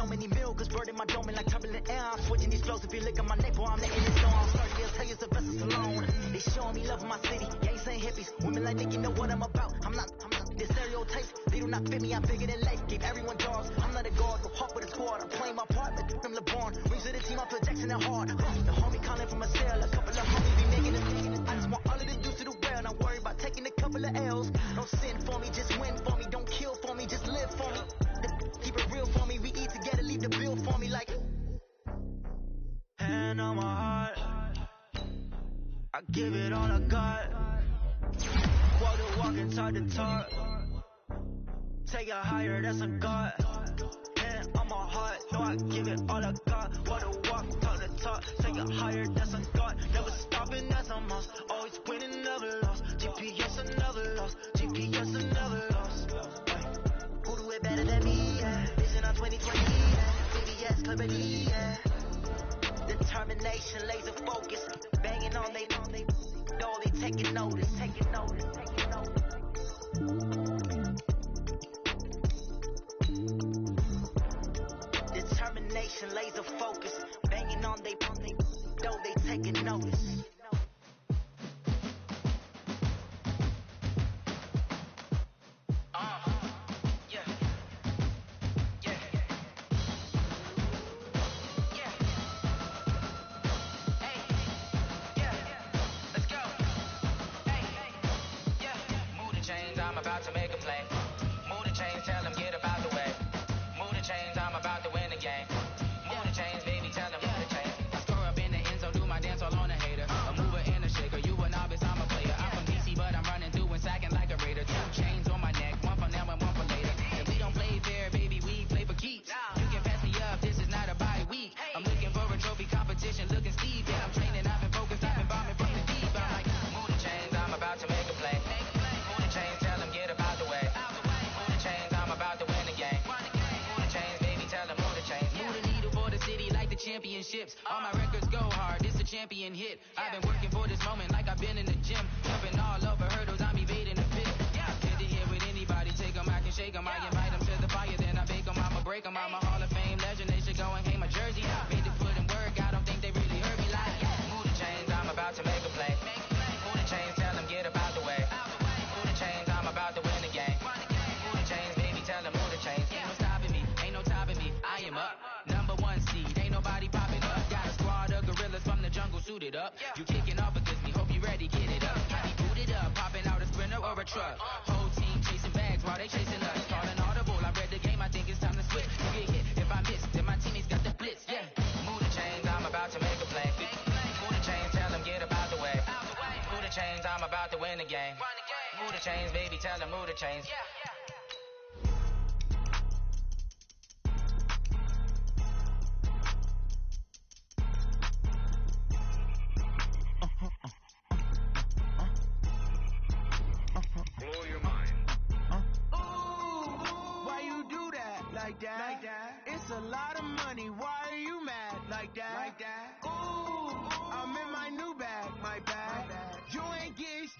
so many mil, cause bird in my dome and like turbulent air. I'm switching these flows. If you look at my neck, boy, I'm letting it know. I'm sorry, they'll tell you it's BumTheSlum's. They showing me love in my city. Gangs ain't hippies. Women like think you know what I'm about. I'm not. The stereotypes, they do not fit me. I'm bigger than life. Give everyone dogs. I'm not a guard. Go hawk with a squad. I'm playing my part like them LeBron. Rings to the team. I feel Jackson and hard. The homie calling from a cell. A couple of homies be making it. I just want all of them dudes to do well. Not worry about taking a couple of L's. Don't sin for me, just win for me. Don't kill for me, just live for me. Keep it real for me. We eat together, leave the bill for me like. Hand on my heart, I give it all I got. Walk the walk and talk the talk. Take it higher, that's a God. Hand on my heart, no, I give it all I got. Walk the walk, talk the talk. Take it higher, that's a God. Never stopping, that's a must. Always winning, never lost. GPS, I never lost. GPS, I never lost. Who do it better than me? Yeah. Vision on 2020. Yeah. VBS, clarity. Yeah. Determination, laser focus. Banging on they know they taking notice. Taking notice. Taking notice. Determination, laser focus. Banging on they know they taking notice. To make a play. Move the chains, tell them get about the way. Move the chains, I'm about to win the game. Move the chains, baby, tell them move the chains. I score up in the end zone, do my dance all on a hater. A mover and a shaker, you a novice, I'm a player. I'm from DC, but I'm running through and sacking like a raider. 2 chains on my neck, one for now and one for later. And we don't play fair, baby, we play for keeps. You can pass me up, this is not a bye week. I'm looking for a trophy competition, looking Steve. Yeah, I'm training, I've been focused, I've been bombing from the deep. I'm like, move the chains, I'm about to make a play. Move the chains, tell them get about the way. Move the chains, I'm about to win the game. Move the chains, baby, tell them move the chains. Move the needle for the city like the championships. All my records go hard, this a champion hit. I've been working for this moment like I've been in the gym. Jumping all over hurdles, I'm evading the pit. Get to here with anybody, take them, I can shake them. I invite them to the fire, then I bake them, I'ma break them. I'm a Hall of Fame legend, they should go and hang my jersey. Made to put in work, I don't think they really heard me like. Move the chains, I'm about to make a play. Move the chains, tell them get about the way. Move the chains, I'm about to win the game. Move the chains, baby, tell them move the chains. Ain't no stopping me, ain't no topping me. I am up, #1 seed, ain't nobody popping up. Got a squad of gorillas from the jungle suited up. You kicking off against me, hope you ready, get it up. I be booted up, popping out a Sprinter or a truck. Whole team chasing bags while they chasing us. Calling audible, I read the game, I think it's time to switch. You get hit, if I miss, then my teammates got the blitz, yeah. Move the chains, I'm about to make a play. Move the chains, tell them get about the way. Move the chains, I'm about to win the game. Move the chains, baby, tell them move the chains. Blow your mind. Why you do that like that? It's a lot of money. Why are you mad like that? Ooh, I'm in my new bag, my bad. You ain't geeks,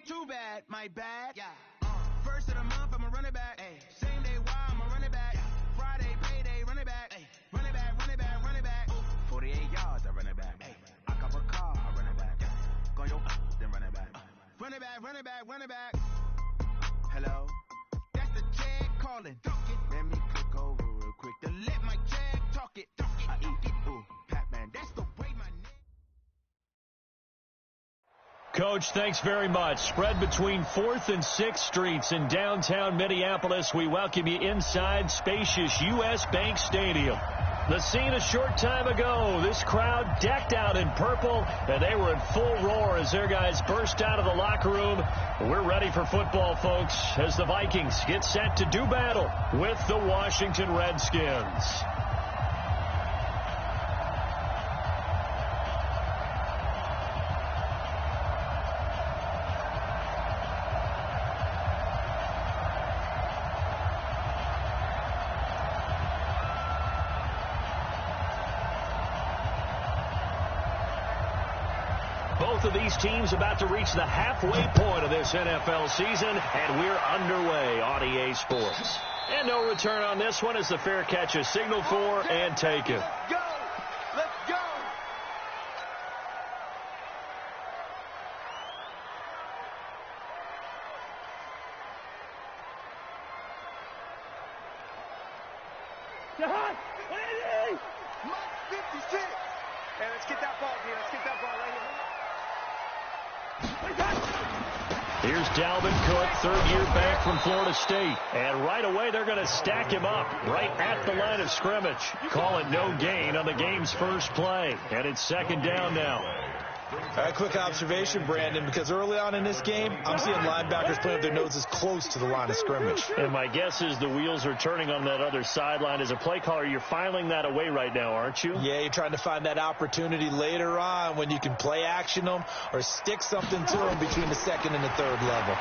too bad, my bad. First of the month, I'ma run it back. Same day, why I'ma run it back. Friday, payday, run it back. Run it back, run it back, run it back. 48 yards, I run it back. I cop a car, I run it back. Go your then run it back. Run it back, run it back, run it back. Hello? That's the check calling. Let me click over real quick to let my check talk it. I eat it, ooh, Pac-Man, that's the way my name. Coach, thanks very much. Spread between 4th and 6th Streets in downtown Minneapolis. We welcome you inside spacious U.S. Bank Stadium. The scene a short time ago, this crowd decked out in purple, and they were in full roar as their guys burst out of the locker room. We're ready for football, folks, as the Vikings get set to do battle with the Washington Redskins. Both of these teams about to reach the halfway point of this NFL season, and we're underway on EA Sports. And no return on this one as the fair catch is signaled for and taken. Go! Let's go! Mike 56! Hey, let's get that ball, dude. Let's get that ball right here. Here's Dalvin Cook, third-year back from Florida State. And right away, they're going to stack him up right at the line of scrimmage. Call it no gain on the game's first play. And it's second down now. All right, quick observation, Brandon, because early on in this game, I'm seeing linebackers playing with their noses close to the line of scrimmage. And my guess is the wheels are turning on that other sideline. As a play caller, you're filing that away right now, aren't you? Yeah, you're trying to find that opportunity later on when you can play action them or stick something to them between the second and the third level.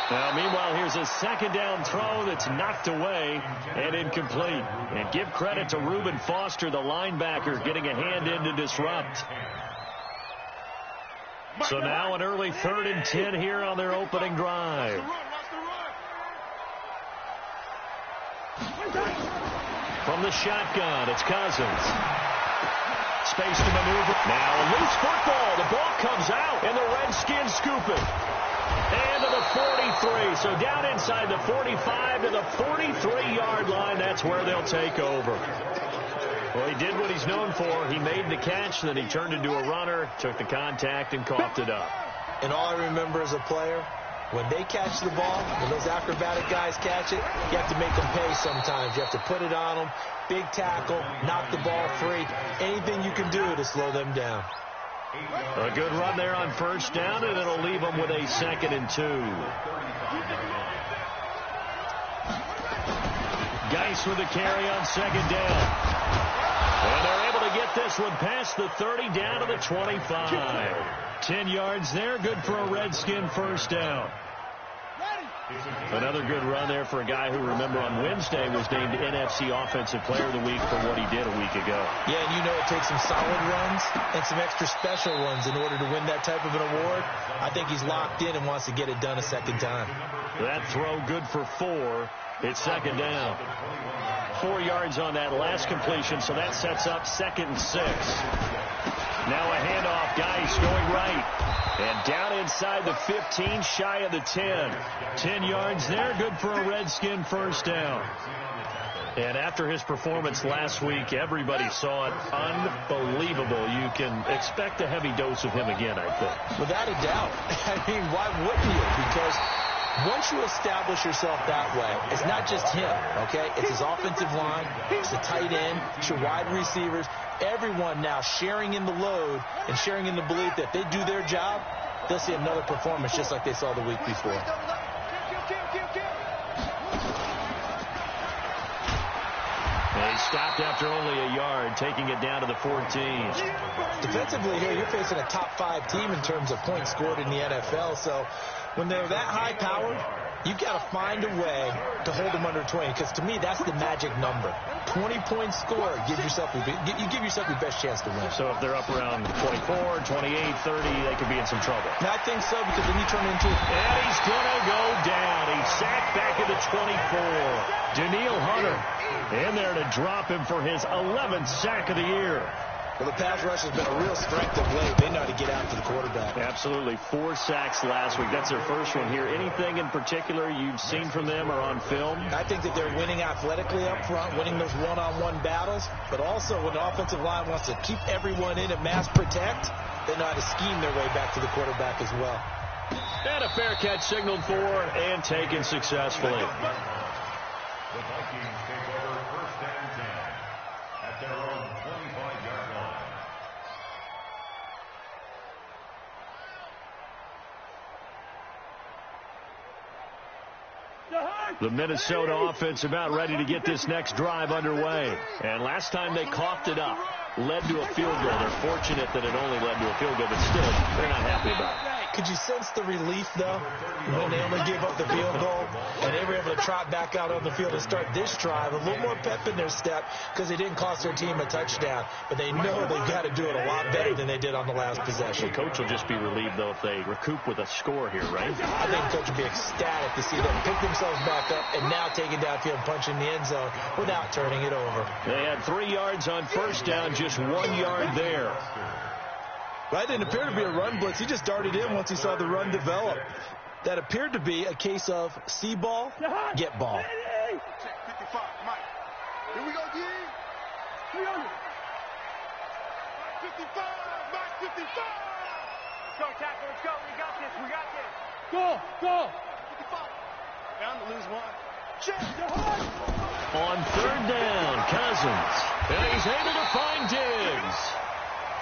Now, meanwhile, here's a second down throw that's knocked away and incomplete. And give credit to Reuben Foster, the linebacker, getting a hand in to disrupt. So now an early 3rd and 10 here on their opening drive. From the shotgun, it's Cousins. Space to maneuver. Now a loose football. The ball comes out, and the Redskins scoop it. And to the 43. So down inside the 45 to the 43-yard line. That's where they'll take over. Well, he did what he's known for. He made the catch, then he turned into a runner, took the contact, and coughed it up. And all I remember as a player, when they catch the ball, when those acrobatic guys catch it, you have to make them pay sometimes. You have to put it on them, big tackle, knock the ball free. Anything you can do to slow them down. A good run there on first down, and it'll leave them with a 2nd and 2. Geis with the carry on second down. And they're able to get this one past the 30 down to the 25. 10 yards there, good for a Redskin first down. Another good run there for a guy who, remember, on Wednesday was named NFC Offensive Player of the Week for what he did a week ago. Yeah, and you know it takes some solid runs and some extra special runs in order to win that type of an award. I think he's locked in and wants to get it done a second time. That throw good for 4. It's second down. 4 yards on that last completion, so that sets up 2nd and 6. Now a handoff, Geis going right. And down inside the 15, shy of the 10. 10 yards there, good for a Redskin first down. And after his performance last week, everybody saw it. Unbelievable. You can expect a heavy dose of him again, I think. Without a doubt. I mean, why wouldn't you? Because once you establish yourself that way, it's not just him, okay? It's his offensive line, it's the tight end, it's your wide receivers. Everyone now sharing in the load and sharing in the belief that if they do their job, they'll see another performance just like they saw the week before. They stopped after only a yard, taking it down to the 14. Defensively here, you're facing a top 5 team in terms of points scored in the NFL, so when they're that high-powered, you've got to find a way to hold them under 20, because to me, that's the magic number. 20 points scored, you give yourself your best chance to win. So if they're up around 24, 28, 30, they could be in some trouble. And I think so, because then you turn it into... And he's going to go down. He's sacked back at the 24. Daniil Hunter in there to drop him for his 11th sack of the year. Well, the pass rush has been a real strength of late. They know how to get after the quarterback. Absolutely. 4 sacks last week. That's their first one here. Anything in particular you've seen from them or on film? I think that they're winning athletically up front, winning those one-on-one battles, but also when the offensive line wants to keep everyone in and mass protect, they know how to scheme their way back to the quarterback as well. And a fair catch signaled for and taken successfully. The Vikings take over 1st and 10 at their own 25-yard line. The Minnesota offense about ready to get this next drive underway. And last time they coughed it up, led to a field goal. They're fortunate that it only led to a field goal, but still, they're not happy about it. Could you sense the relief, though, when they only gave up the field goal and they were able to trot back out on the field and start this drive, a little more pep in their step because it didn't cost their team a touchdown, but they know they've got to do it a lot better than they did on the last possession. The coach will just be relieved, though, if they recoup with a score here, right? I think the coach will be ecstatic to see them pick themselves back up and now take it downfield and punch in the end zone without turning it over. They had 3 yards on first down, just 1 yard there. That didn't appear to be a run blitz. He just darted in once he saw the run develop. That appeared to be a case of see ball, get ball. Check 55, Mike. Here we go, G. 300. 55, Mike, 55. Let's go, tackle, let's go. We got this, we got this. Go. 55. Down to lose one. Check. On third down, Cousins. And he's able to find Diggs.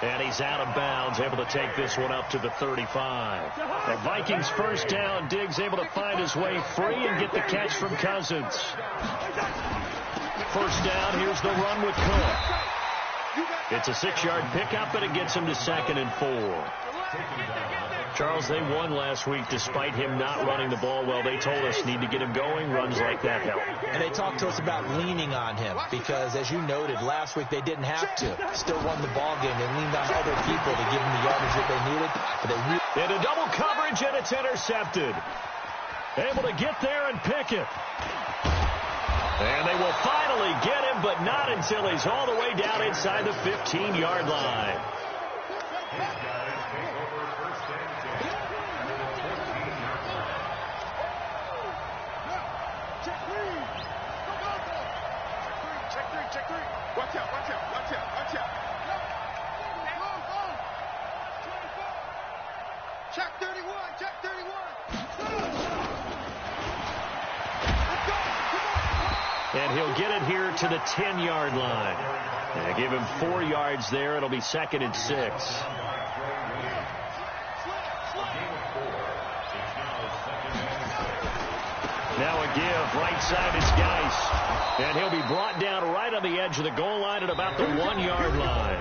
And he's out of bounds, able to take this one up to the 35. The Vikings first down. Diggs able to find his way free and get the catch from Cousins. First down, here's the run with Cook. It's a 6-yard pickup, and it gets him to 2nd and 4. Charles, they won last week despite him not running the ball well. They told us need to get him going. Runs like that help. And they talked to us about leaning on him because, as you noted, last week they didn't have to. Still won the ball game. They leaned on other people to give them the yardage that they needed. But they into double coverage, and it's intercepted. Able to get there and pick it. And they will finally get him, but not until he's all the way down inside the 15-yard line. Check three. Watch out. Check 31. And he'll get it here to the 10-yard line. And give him 4 yards there. It'll be 2nd and 6. Now a give, right side is Geis. And he'll be brought down right on the edge of the goal line at about the 1-yard line.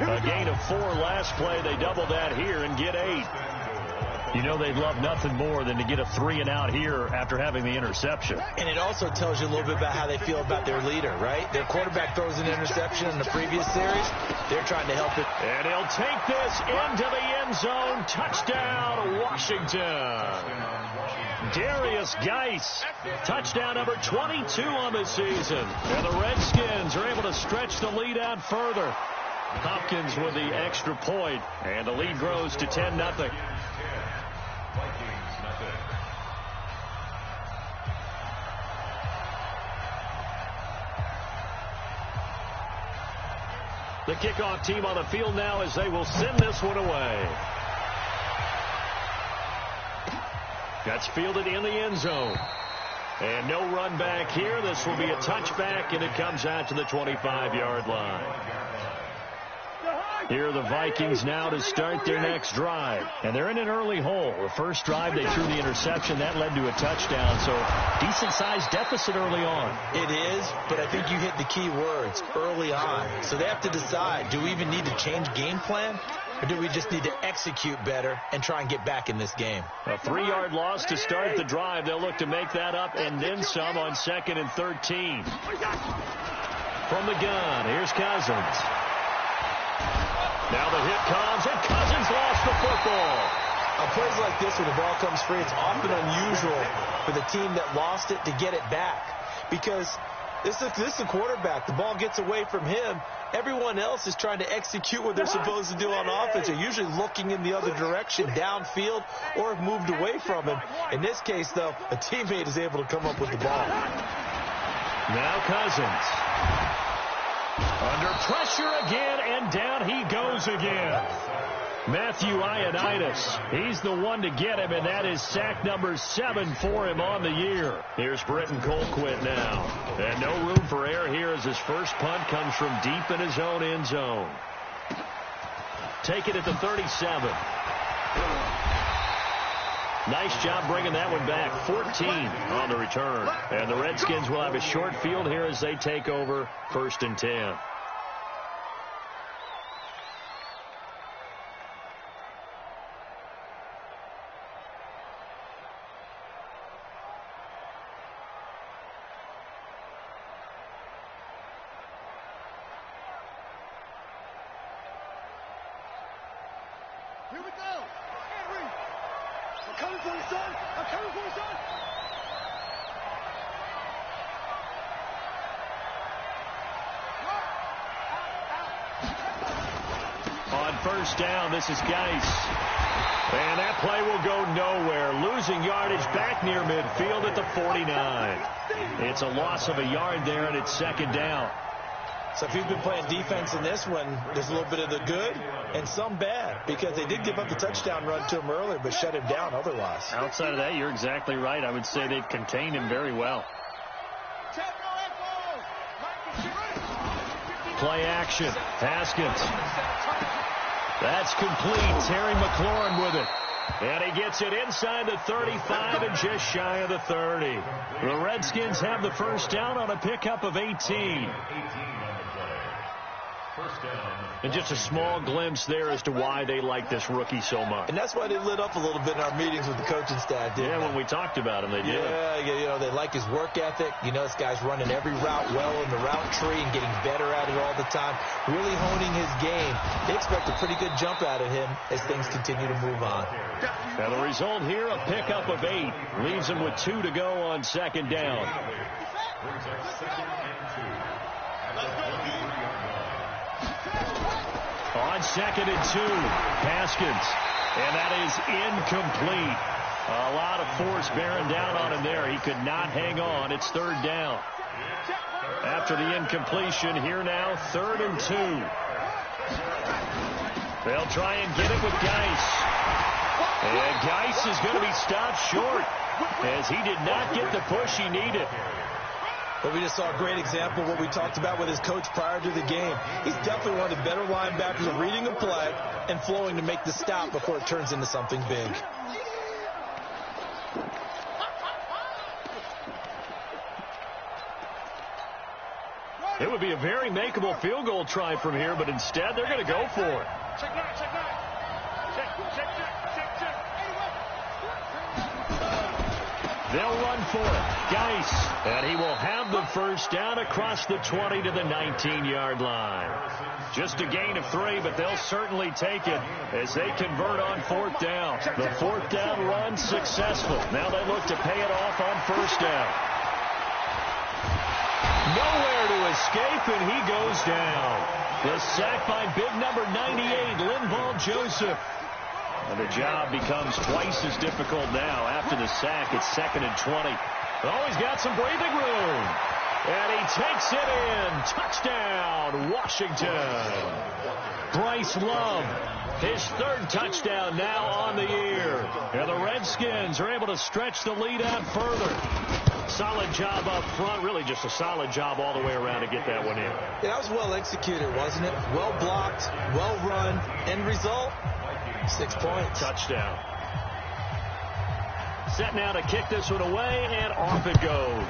A gain of 4 last play. They double that here and get 8. You know they'd love nothing more than to get a 3-and-out here after having the interception. And it also tells you a little bit about how they feel about their leader, right? Their quarterback throws an interception in the previous series. They're trying to help it. And he'll take this into the end zone. Touchdown, Washington. Darius Geis, touchdown number 22 on the season. And the Redskins are able to stretch the lead out further. Hopkins with the extra point, and the lead grows to 10-0. The kickoff team on the field now as they will send this one away. That's fielded in the end zone. And no run back here. This will be a touchback, and it comes out to the 25-yard line. Here are the Vikings now to start their next drive. And they're in an early hole. The first drive, they threw the interception. That led to a touchdown. So decent-sized deficit early on. It is, but I think you hit the key words, early on. So they have to decide, do we even need to change game plan? Or do we just need to execute better and try and get back in this game? A 3-yard loss to start the drive. They'll look to make that up and then some on 2nd and 13. From the gun, here's Cousins. Now the hit comes, and Cousins lost the football. On plays like this, when the ball comes free, it's often unusual for the team that lost it to get it back. Because this is the quarterback. The ball gets away from him. Everyone else is trying to execute what they're supposed to do on offense. They're usually looking in the other direction, downfield, or have moved away from him. In this case, though, a teammate is able to come up with the ball. Now Cousins. Under pressure again, and down he goes again. Matthew Ioannidis, he's the one to get him, and that is sack number 7 for him on the year. Here's Britton Colquitt now. And no room for error here as his first punt comes from deep in his own end zone. Take it at the 37. Nice job bringing that one back. 14 on the return. And the Redskins will have a short field here as they take over 1st and 10. Here we go. Henry. I'm coming for you, son. I'm coming for you, son. On first down, this is Geis. And that play will go nowhere. Losing yardage back near midfield at the 49. It's a loss of a yard there, and it's second down. So if you've been playing defense in this one, there's a little bit of the good and some bad, because they did give up the touchdown run to him earlier, but shut him down otherwise. Outside of that, you're exactly right. I would say they've contained him very well. Play action. Haskins. That's complete. Terry McLaurin with it. And he gets it inside the 35 and just shy of the 30. The Redskins have the first down on a pickup of 18. And just a small glimpse there as to why they like this rookie so much. And that's why they lit up a little bit in our meetings with the coaching staff, didn't they? When we talked about him, they did. Yeah, they like his work ethic. You know, this guy's running every route well in the route tree and getting better at it all the time, really honing his game. They expect a pretty good jump out of him as things continue to move on. Now the result here, a pickup of 8. Leaves them with 2 to go on second down. On second and 2, Haskins. And that is incomplete. A lot of force bearing down on him there. He could not hang on. It's third down. After the incompletion, here now, 3rd and 2. They'll try and get it with Geis. And Geis is going to be stopped short as he did not get the push he needed. But we just saw a great example of what we talked about with his coach prior to the game. He's definitely one of the better linebackers of reading a play and flowing to make the stop before it turns into something big. It would be a very makeable field goal try from here, but instead they're going to go for it. Check that, check that. Check. They'll run for it. Geis. And he will have the first down across the 20 to the 19-yard line. Just a gain of 3, but they'll certainly take it as they convert on 4th down. The 4th down run successful. Now they look to pay it off on first down. Nowhere to escape, and he goes down. The sack by big number 98, Linval Joseph. And the job becomes twice as difficult now. After the sack, it's 2nd and 20. Oh, he's got some breathing room. And he takes it in. Touchdown, Washington. Bryce Love, his 3rd touchdown now on the year. And the Redskins are able to stretch the lead out further. Solid job up front, really just a solid job all the way around to get that one in. Yeah, that was well executed, wasn't it? Well blocked, well run. End result, 6 points. Touchdown. Set now to kick this one away, and off it goes.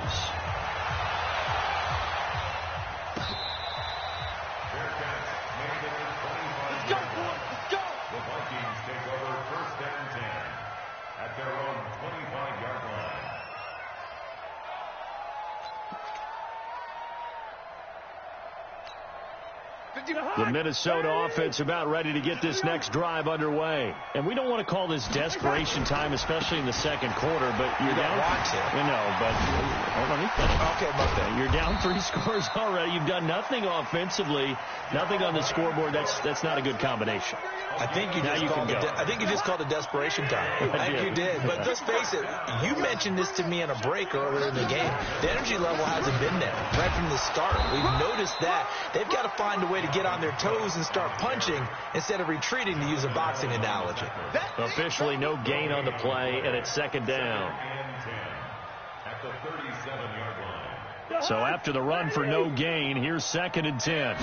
Let's go, boys, let's go. The Vikings take over 1st and 10 at their own 25-yard line. The Minnesota offense about ready to get this next drive underway. And we don't want to call this desperation time, especially in the second quarter, but you're down. You're down 3 scores already. You've done nothing offensively, nothing on the scoreboard. That's not a good combination. I think you just called it desperation time. I think you did. But let's face it, you mentioned this to me in a break earlier in the game. The energy level hasn't been there right from the start. We've noticed that. They've got to find a way to get on their toes and start punching instead of retreating, to use a boxing analogy. Officially no gain on the play, and it's 2nd down. At the 37-yard line. So after the run for no gain, here's 2nd and 10.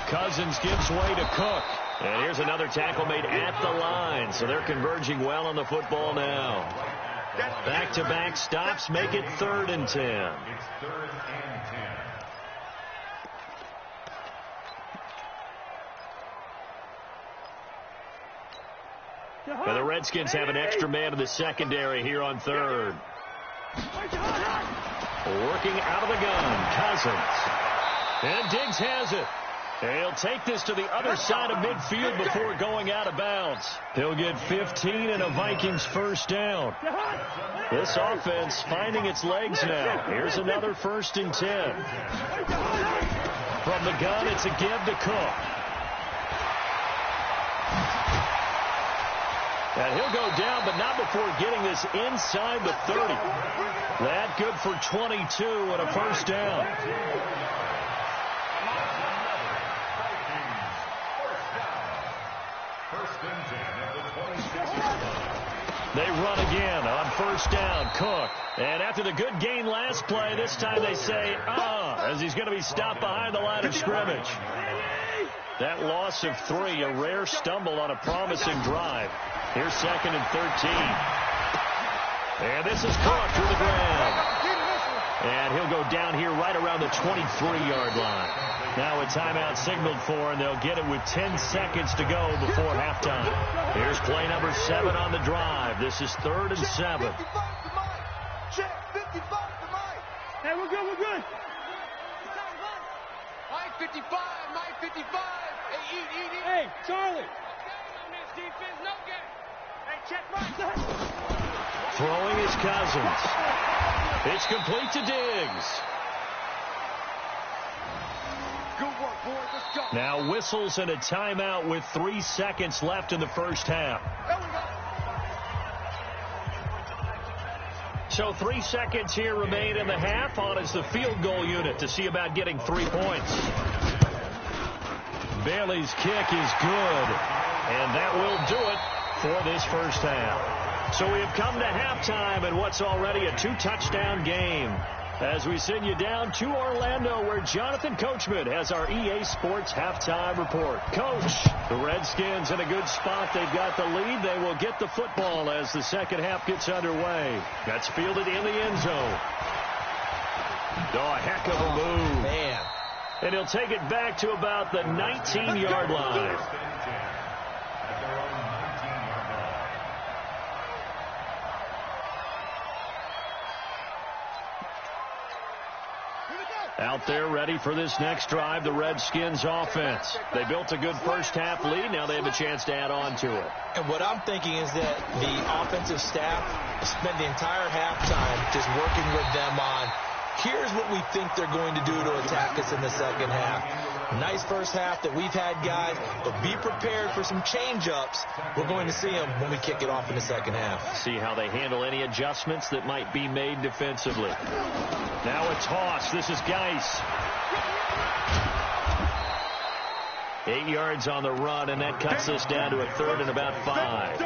Cousins gives way to Cook. And here's another tackle made at the line. So they're converging well on the football now. Back-to-back stops make it 3rd and 10. It's 3rd and 10. And the Redskins have an extra man in the secondary here on 3rd. Working out of the gun, Cousins. And Diggs has it. He'll take this to the other side of midfield before going out of bounds. He'll get 15 and a Vikings first down. This offense finding its legs now. Here's another 1st and 10. From the gun, it's a give to Cook. And he'll go down, but not before getting this inside the 30. That good for 22 and a first down. They run again on 1st down. Cook. And after the good gain last play, this time they say, as he's going to be stopped behind the line of scrimmage. That loss of 3, a rare stumble on a promising drive. Here's 2nd and 13. And this is caught through the ground. And he'll go down here right around the 23-yard line. Now a timeout signaled for, and they'll get it with 10 seconds to go before halftime. Here's play number 7 on the drive. This is 3rd and 7. Check 55 to Mike. Hey, we're good, we're good. Mike 55, Mike 55. Hey, eat. Hey, Charlie. No game. Hey, check Mike. Throwing his Cousins. It's complete to Diggs. Good work, boys. Let's go. Now whistles and a timeout with 3 seconds left in the first half. There we go. So 3 seconds here remain in the half. On is the field goal unit to see about getting 3 points. Bailey's kick is good, and that will do it for this first half. So we have come to halftime in what's already a 2-touchdown game. As we send you down to Orlando, where Jonathan Coachman has our EA Sports halftime report. Coach, the Redskins in a good spot. They've got the lead. They will get the football as the second half gets underway. That's fielded in the end zone. Oh, a heck of a move. Man. And he'll take it back to about the 19-yard line. Out there ready for this next drive, the Redskins offense. They built a good first half lead. Now they have a chance to add on to it. And what I'm thinking is that the offensive staff spent the entire halftime just working with them on, here's what we think they're going to do to attack us in the second half. Nice first half that we've had, guys, but be prepared for some change-ups. We're going to see them when we kick it off in the second half. See how they handle any adjustments that might be made defensively. Now a toss. This is Geis. 8 yards on the run, and that cuts us down to a 3rd and about 5.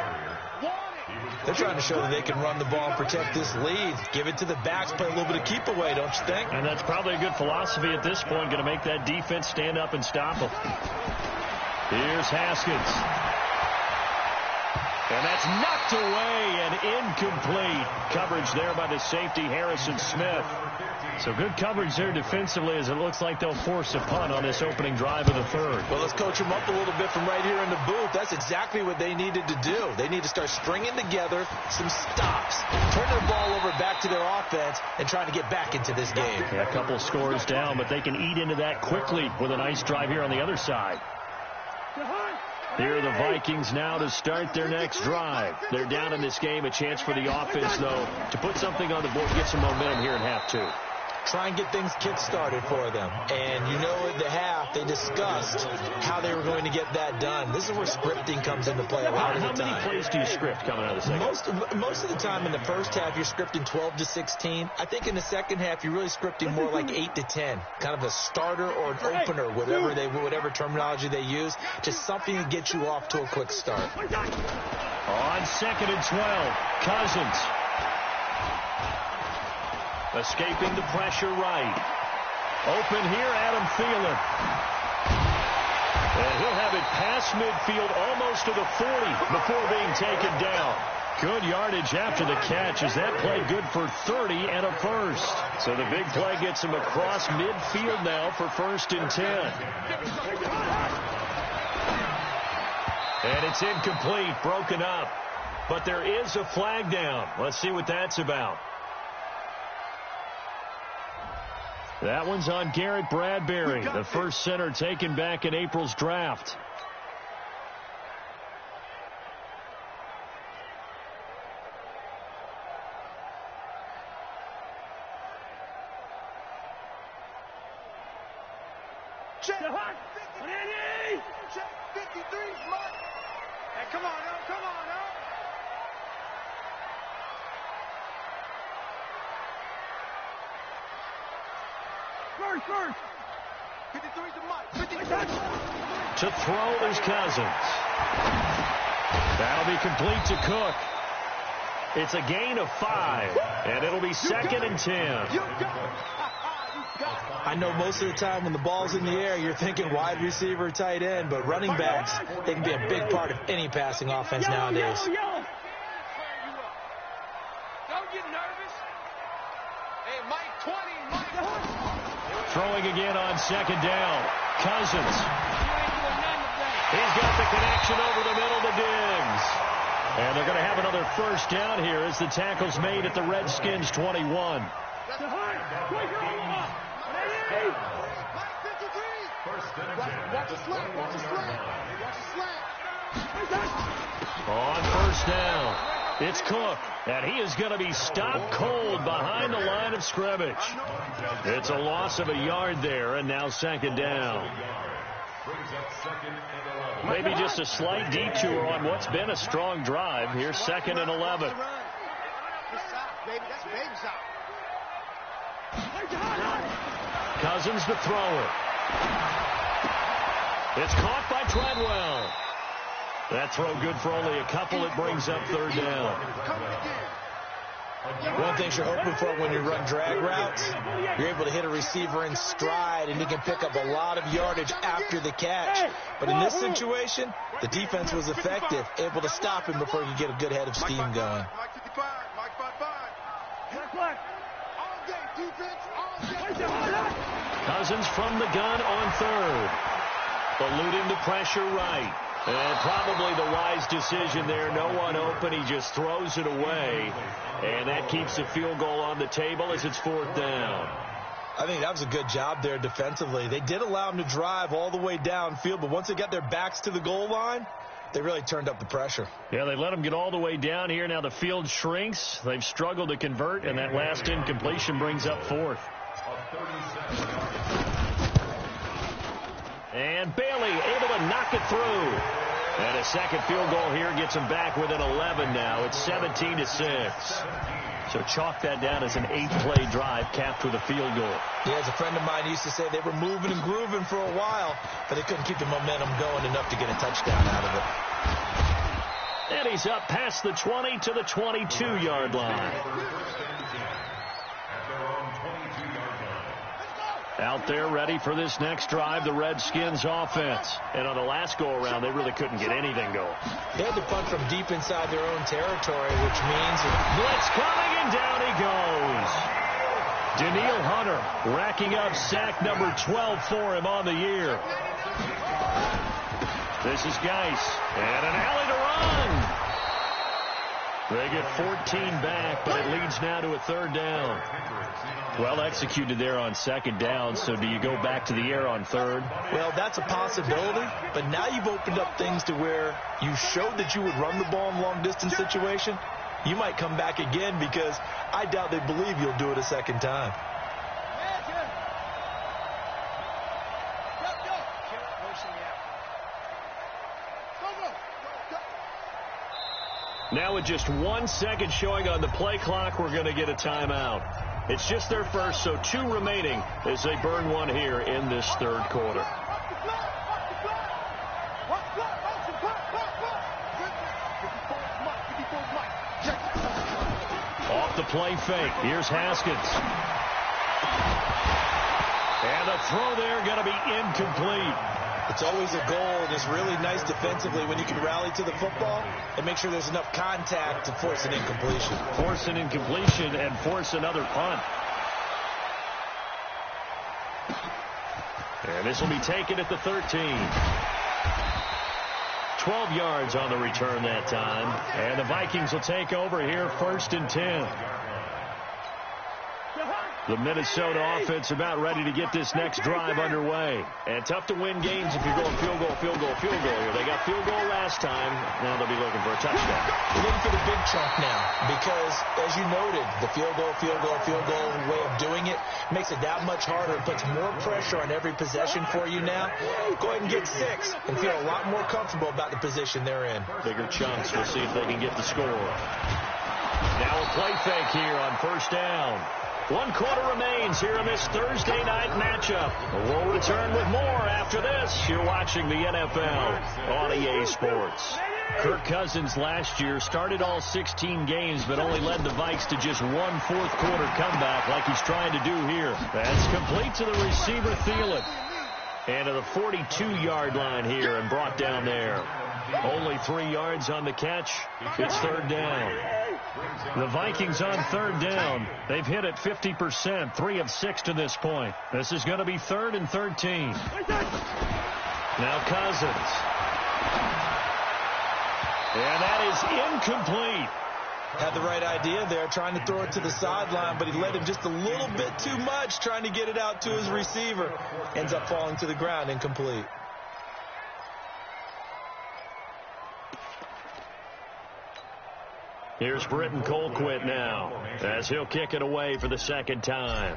They're trying to show that they can run the ball and protect this lead. Give it to the backs, play a little bit of keep away, don't you think? And that's probably a good philosophy at this point, going to make that defense stand up and stop them. Here's Haskins. And that's knocked away and incomplete. Coverage there by the safety, Harrison Smith. So good coverage there defensively, as it looks like they'll force a punt on this opening drive of the 3rd. Well, let's coach them up a little bit from right here in the booth. That's exactly what they needed to do. They need to start stringing together some stops, turn their ball over back to their offense, and trying to get back into this game. Yeah, a couple scores down, but they can eat into that quickly with a nice drive here on the other side. Here are the Vikings now to start their next drive. They're down in this game. A chance for the offense, though, to put something on the board, get some momentum here in half 2. Try and get things kick-started for them. And you know at the half, they discussed how they were going to get that done. This is where scripting comes into play a lot of the time. How many plays do you script coming out of the second? Most of the time in the first half, you're scripting 12 to 16. I think in the second half, you're really scripting more like 8 to 10. Kind of a starter or an opener, whatever terminology they use. Just something to get you off to a quick start. On 2nd and 12, Cousins. Escaping the pressure right. Open here, Adam Thielen. And he'll have it past midfield almost to the 40 before being taken down. Good yardage after the catch as that play good for 30 and a first. So the big play gets him across midfield now for 1st and 10. And it's incomplete, broken up. But there is a flag down. Let's see what that's about. That one's on Garrett Bradbury, the first center taken back in April's draft. Check 53. Check 53, Mark. Hey, come on, now. Come on, now. First. 53 to Mike. 53. To throw is Cousins. That'll be complete to Cook. It's a gain of 5, and it'll be 2nd and 10. I know most of the time when the ball's in the air, you're thinking wide receiver, tight end, but running backs, they can be a big part of any passing offense nowadays. Don't get nervous. Hey, Mike 20, Mike. Throwing again on 2nd down. Cousins. He's got the connection over the middle to Diggs. And they're going to have another first down here as the tackle's made at the Redskins 21. On first down, it's Cook, and he is going to be stopped cold behind the line of scrimmage. It's a loss of a yard there, and now 2nd down. Maybe just a slight detour on what's been a strong drive. Here's 2nd and 11. Cousins to throw it. It's caught by Treadwell. That throw good for only a couple. It brings up 3rd down. One thing you're hoping for when you run drag routes, you're able to hit a receiver in stride, and you can pick up a lot of yardage after the catch. But in this situation, the defense was effective, able to stop him before he could get a good head of steam going. Cousins from the gun on 3rd. Eluding the pressure right. And probably the wise decision there. No one open. He just throws it away. And that keeps the field goal on the table as it's 4th down. I think that was a good job there defensively. They did allow him to drive all the way downfield, but once they got their backs to the goal line, they really turned up the pressure. Yeah, they let him get all the way down here. Now the field shrinks. They've struggled to convert, and that last incompletion brings up 4th. And Bailey able to knock it through. And a second field goal here gets him back within 11 now. It's 17-6. So chalk that down as an 8-play drive capped with a field goal. Yeah, as a friend of mine used to say, they were moving and grooving for a while, but they couldn't keep the momentum going enough to get a touchdown out of it. And he's up past the 20 to the 22-yard line. Out there ready for this next drive, the Redskins offense. And on the last go-around, they really couldn't get anything going. They had to punt from deep inside their own territory, which means... Blitz coming, and down he goes. Daniil Hunter racking up sack number 12 for him on the year. This is Geis. And an alley to run. They get 14 back, but it leads now to a 3rd down. Well executed there on 2nd down, so do you go back to the air on 3rd? Well, that's a possibility, but now you've opened up things to where you showed that you would run the ball in long-distance situation. You might come back again because I doubt they believe you'll do it a 2nd time. Now with just 1 second showing on the play clock, we're going to get a timeout. It's just their first, so 2 remaining as they burn one here in this 3rd quarter. Off the play fake. Here's Haskins. And the throw there going to be incomplete. It's always a goal, and it's really nice defensively when you can rally to the football and make sure there's enough contact to force an incompletion. Force an incompletion and force another punt. And this will be taken at the 13. 12 yards on the return that time. And the Vikings will take over here 1st and 10. The Minnesota offense about ready to get this next drive underway. And tough to win games if you're going field goal, field goal, field goal here. They got field goal last time. Now they'll be looking for a touchdown. They're looking for the big chunk now because, as you noted, the field goal way of doing it makes it that much harder. It puts more pressure on every possession for you now. Go ahead and get 6 and feel a lot more comfortable about the position they're in. Bigger chunks. We'll see if they can get the score. Now a play fake here on first down. 1 quarter remains here in this Thursday night matchup. We'll return with more after this. You're watching the NFL on EA Sports. Kirk Cousins last year started all 16 games, but only led the Vikes to just 1 fourth-quarter comeback like he's trying to do here. That's complete to the receiver, Thielen. And to the 42-yard line here and brought down there. Only 3 yards on the catch. It's third down. The Vikings on third down. They've hit it 50%, 3 of 6 to this point. This is going to be 3rd and 13. Now Cousins. And that is incomplete. Had the right idea there, trying to throw it to the sideline, but he led him just a little bit too much, trying to get it out to his receiver. Ends up falling to the ground, incomplete. Here's Britton Colquitt now, as he'll kick it away for the second time.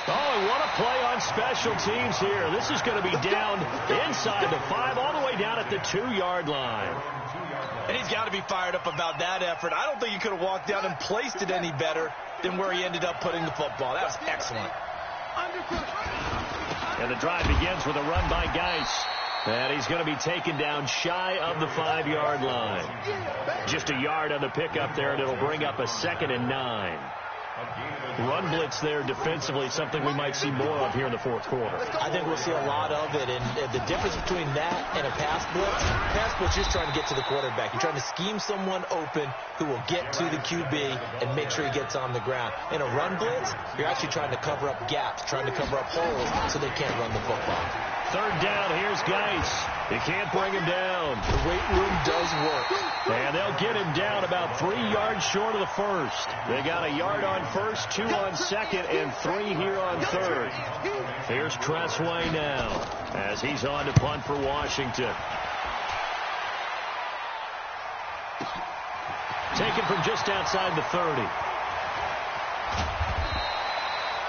Oh, what a play on special teams here. This is going to be down inside the 5, all the way down at the 2-yard line. And he's got to be fired up about that effort. I don't think he could have walked down and placed it any better than where he ended up putting the football. That was excellent. And the drive begins with a run by Geis. And he's going to be taken down shy of the 5-yard line. Just a yard on the pickup there, and it'll bring up a 2nd and 9. Run blitz there defensively, something we might see more of here in the fourth quarter. I think we'll see a lot of it, and the difference between that and a pass blitz, you're just trying to get to the quarterback. You're trying to scheme someone open who will get to the QB and make sure he gets on the ground. In a run blitz, you're actually trying to cover up gaps, trying to cover up holes so they can't run the football. Third down, here's Geis. He can't bring him down. The weight room does work. And they'll get him down about 3 yards short of the first. They got a yard on first, 2 on second, and 3 here on third. Here's Tressway now as he's on to punt for Washington. Taken from just outside the 30.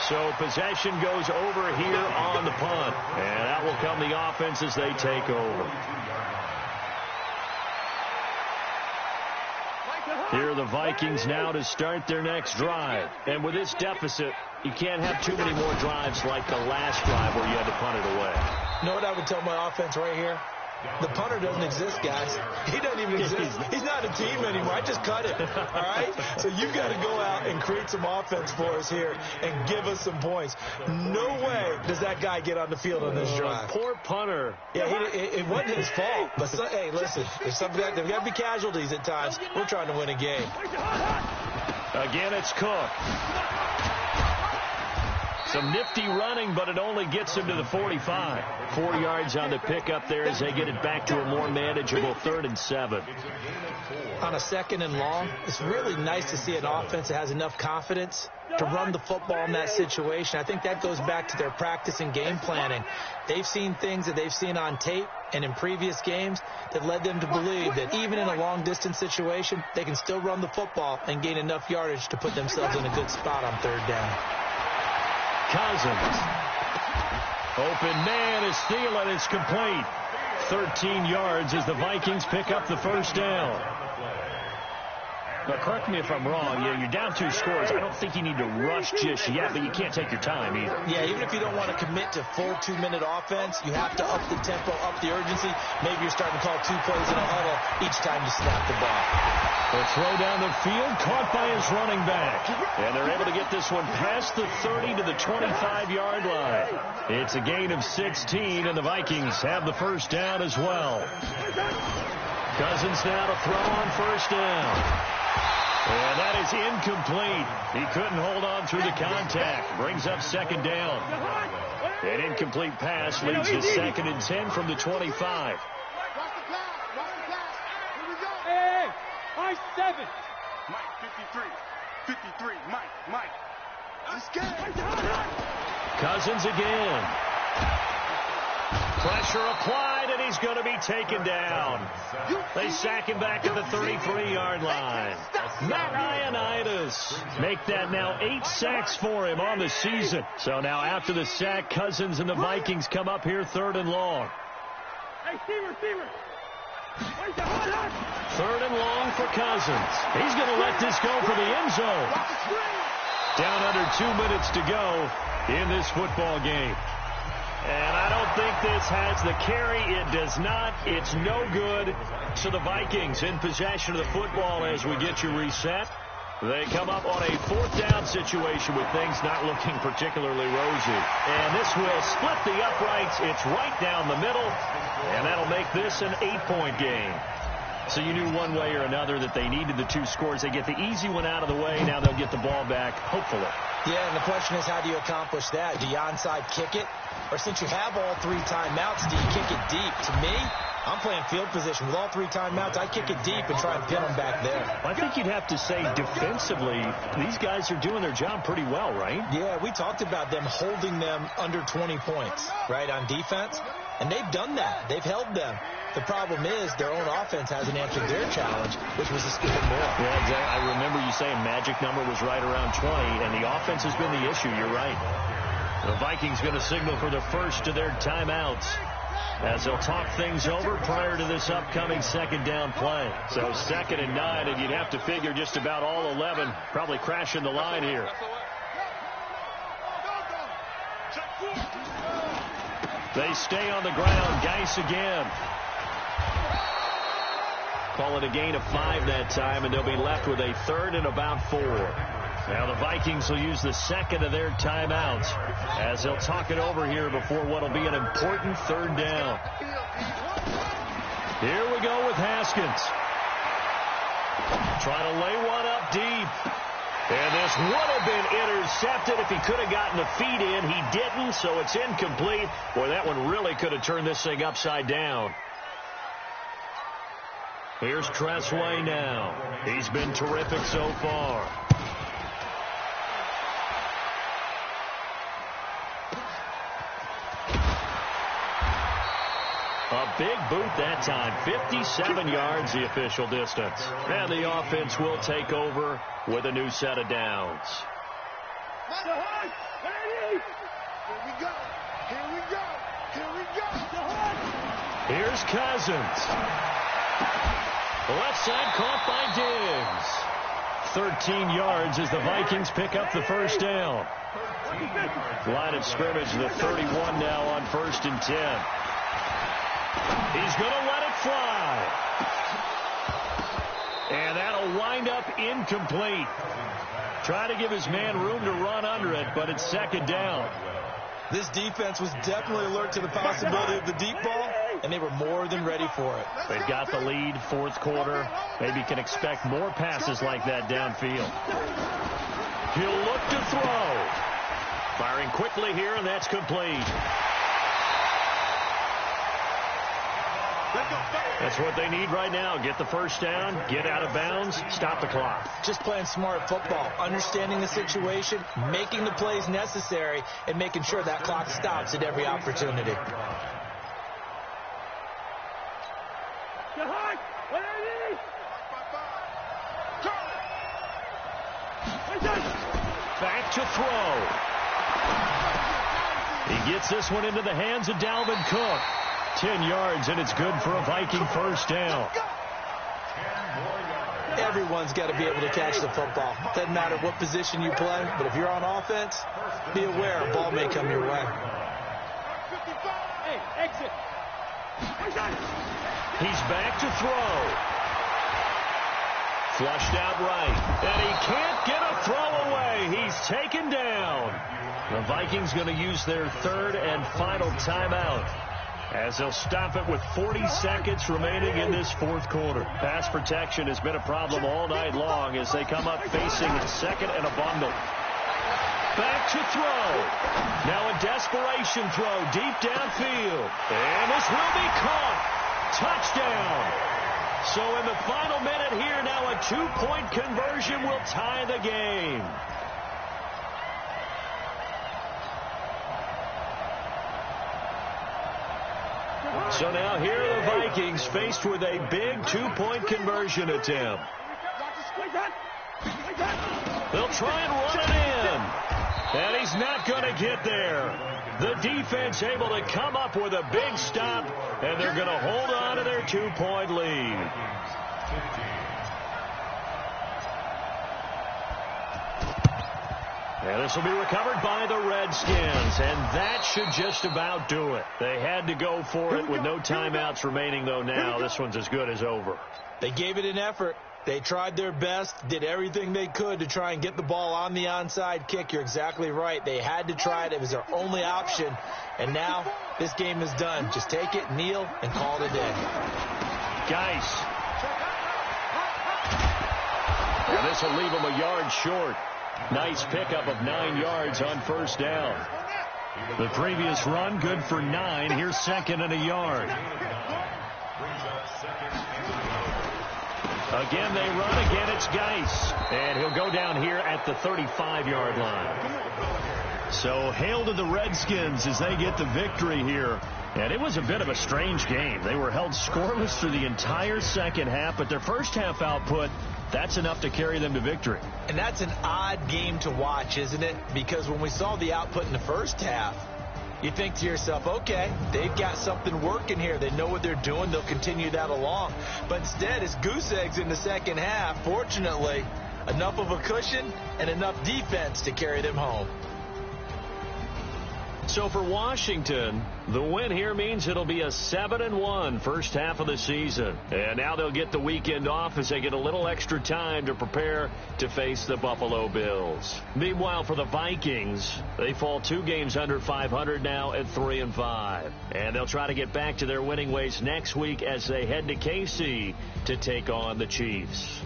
So possession goes over here on the punt. And that will come the offense as they take over. Here are the Vikings now to start their next drive. And with this deficit, you can't have too many more drives like the last drive where you had to punt it away. You know what I would tell my offense right here? The punter doesn't exist, guys. He doesn't even exist. He's not a team anymore. I just cut it. All right? So you've got to go out and create some offense for us here and give us some points. No way does that guy get on the field on this drive. Poor punter. Yeah, it wasn't his fault. But, hey, listen, there's got to be casualties at times. We're trying to win a game. Again, it's Cook. Some nifty running, but it only gets him to the 45. 4 yards on the pickup there as they get it back to a more manageable 3rd and 7. On a 2nd and long, it's really nice to see an offense that has enough confidence to run the football in that situation. I think that goes back to their practice and game planning. They've seen things that they've seen on tape and in previous games that led them to believe that even in a long-distance situation, they can still run the football and gain enough yardage to put themselves in a good spot on 3rd down. Cousins. Open man is Thielen. It's complete. 13 yards as the Vikings pick up the first down. Now, correct me if I'm wrong. You're down 2 scores. I don't think you need to rush just yet, but you can't take your time either. Yeah, even if you don't want to commit to full 2-minute offense, you have to up the tempo, up the urgency. Maybe you're starting to call 2 plays in a huddle each time you snap the ball. The throw down the field, caught by his running back. And they're able to get this one past the 30 to the 25-yard line. It's a gain of 16, and the Vikings have the first down as well. Cousins now to throw on first down. And that is incomplete. He couldn't hold on through the contact. Brings up 2nd down. An incomplete pass leads to 2nd and 10 from the 25. Nice 7. Mike, 53, Mike. Let's get it. Cousins again. Pressure applied, and he's going to be taken down. They sack him back at the 33-yard line. Matt Ioannidis make that now 8 sacks for him on the season. So now after the sack, Cousins and the Vikings come up here 3rd and long. Hey, receiver. 3rd and long for Cousins. He's going to let this go for the end zone. Down under 2 minutes to go in this football game. And I don't think this has the carry. It does not. It's no good. So the Vikings in possession of the football as we get you reset. They come up on a 4th down situation with things not looking particularly rosy. And this will split the uprights. It's right down the middle. And that'll make this an 8-point game. So you knew one way or another that they needed the 2 scores. They get the easy one out of the way. Now they'll get the ball back, hopefully. Yeah, and the question is, how do you accomplish that? Do you onside kick it? Or since you have all 3 timeouts, do you kick it deep? To me, I'm playing field position. With all 3 timeouts, I kick it deep and try and pin them back there. I think you'd have to say defensively, these guys are doing their job pretty well, right? Yeah, we talked about them holding them under 20 points, right, on defense. And they've done that. They've held them. The problem is their own offense hasn't answered their challenge, which was to skip it more. Yeah, exactly. I remember you saying magic number was right around 20, and the offense has been the issue. You're right. The Vikings going to signal for the first of their timeouts as they'll talk things over prior to this upcoming 2nd down play. So 2nd and 9, and you'd have to figure just about all 11 probably crashing the line here. They stay on the ground. Geis again. Call it a gain of 5 that time, and they'll be left with a 3rd and about 4. Now the Vikings will use the 2nd of their timeouts as they'll talk it over here before what will be an important 3rd down. Here we go with Haskins. Trying to lay one up deep. And this would have been intercepted if he could have gotten the feet in. He didn't, so it's incomplete. Boy, that one really could have turned this thing upside down. Here's Tressway now. He's been terrific so far. A big boot that time. 57 yards the official distance. And the offense will take over with a new set of downs. Here's Cousins. Left side caught by Diggs. 13 yards as the Vikings pick up the 1st down. Line of scrimmage, the 31 now on 1st and 10. He's going to let it fly. And that'll wind up incomplete. Try to give his man room to run under it, but it's 2nd down. This defense was definitely alert to the possibility of the deep ball, and they were more than ready for it. They've got the lead, 4th quarter. Maybe can expect more passes like that downfield. He'll look to throw. Firing quickly here, and that's complete. That's what they need right now. Get the 1st down, get out of bounds, stop the clock. Just playing smart football, understanding the situation, making the plays necessary, and making sure that clock stops at every opportunity. Back to throw. He gets this one into the hands of Dalvin Cook. 10 yards, and it's good for a Viking 1st down. Everyone's got to be able to catch the football. Doesn't matter what position you play, but if you're on offense, be aware a ball may come your way. Hey, exit. He's back to throw. Flushed out right, and he can't get a throw away. He's taken down. The Vikings going to use their 3rd and final timeout, as they'll stop it with 40 seconds remaining in this 4th quarter. Pass protection has been a problem all night long as they come up facing 2nd and a bundle. Back to throw. Now a desperation throw deep downfield. And this will be caught. Touchdown. So in the final minute here, now a 2-point conversion will tie the game. So now here are the Vikings faced with a big 2-point conversion attempt. They'll try and run it in. And he's not going to get there. The defense able to come up with a big stop, and they're going to hold on to their 2-point lead. And this will be recovered by the Redskins, and that should just about do it. They had to go for it with no timeouts remaining, though now this one's as good as over. They gave it an effort. They tried their best, did everything they could to try and get the ball on the onside kick. You're exactly right. They had to try it. It was their only option. And now this game is done. Just take it, kneel, and call it a day. Geis. And this will leave them a yard short. Nice pickup of 9 yards on first down. The previous run, good for 9. Here's second and a yard. Again, they run. Again, it's Geis. And he'll go down here at the 35-yard line. So hail to the Redskins as they get the victory here. And it was a bit of a strange game. They were held scoreless through the entire second half, but their first half output, that's enough to carry them to victory. And that's an odd game to watch, isn't it? Because when we saw the output in the first half, you think to yourself, okay, they've got something working here. They know what they're doing. They'll continue that along. But instead, it's goose eggs in the second half. Fortunately, enough of a cushion and enough defense to carry them home. So for Washington, the win here means it'll be a 7-1 first half of the season. And now they'll get the weekend off as they get a little extra time to prepare to face the Buffalo Bills. Meanwhile, for the Vikings, they fall 2 games under 500 now at 3-5. And they'll try to get back to their winning ways next week as they head to KC to take on the Chiefs.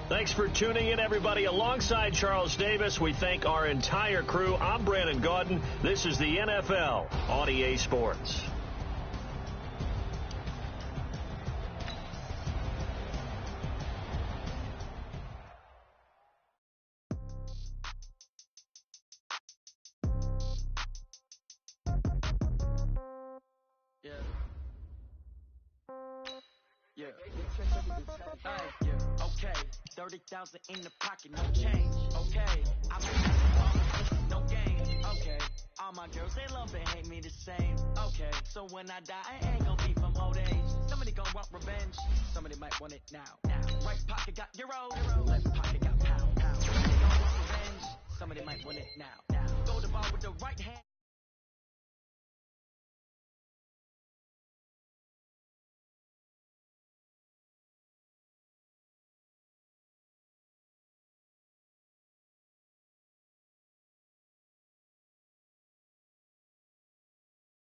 Thanks for tuning in, everybody. Alongside Charles Davis, we thank our entire crew. I'm Brandon Gaudin. This is the NFL on EA Sports. Okay, 30,000 in the pocket, no change. Okay, I'm a no game. Okay, all my girls, they love and hate me the same. Okay, so when I die, I ain't gonna be from old age. Somebody gonna want revenge, somebody might want it now. Right pocket got euro, left pocket got pound. Somebody gonna want revenge, somebody might want it now. Go to bar with the right hand.